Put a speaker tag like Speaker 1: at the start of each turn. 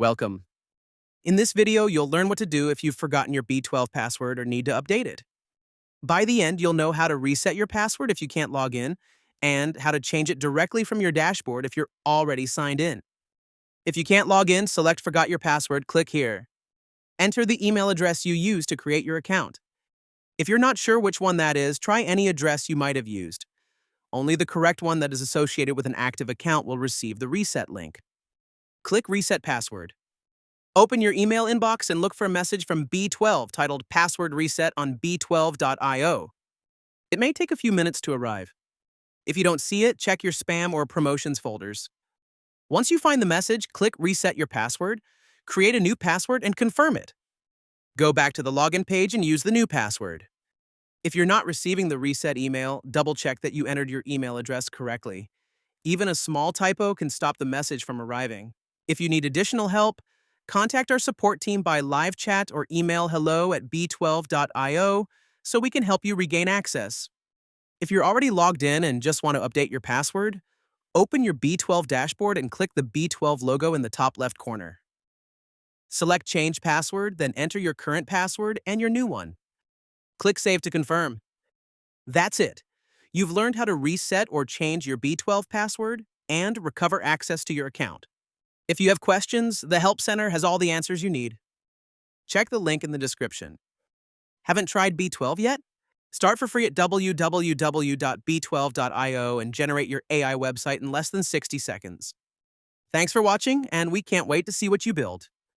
Speaker 1: Welcome. In this video, you'll learn what to do if you've forgotten your B12 password or need to update it. By the end, you'll know how to reset your password if you can't log in, and how to change it directly from your dashboard if you're already signed in. If you can't log in, select Forgot Your Password, click here. Enter the email address you used to create your account. If you're not sure which one that is, try any address you might have used. Only the correct one that is associated with an active account will receive the reset link. Click Reset Password. Open your email inbox and look for a message from B12 titled Password Reset on B12.io. It may take a few minutes to arrive. If you don't see it, check your spam or promotions folders. Once you find the message, click Reset Your Password, create a new password, and confirm it. Go back to the login page and use the new password. If you're not receiving the reset email, double-check that you entered your email address correctly. Even a small typo can stop the message from arriving. If you need additional help, contact our support team by live chat or email hello@b12.io so we can help you regain access. If you're already logged in and just want to update your password, open your B12 dashboard and click the B12 logo in the top left corner. Select Change Password, then enter your current password and your new one. Click Save to confirm. That's it. You've learned how to reset or change your B12 password and recover access to your account. If you have questions, the Help Center has all the answers you need. Check the link in the description. Haven't tried B12 yet? Start for free at www.b12.io and generate your AI website in less than 60 seconds. Thanks for watching, and we can't wait to see what you build.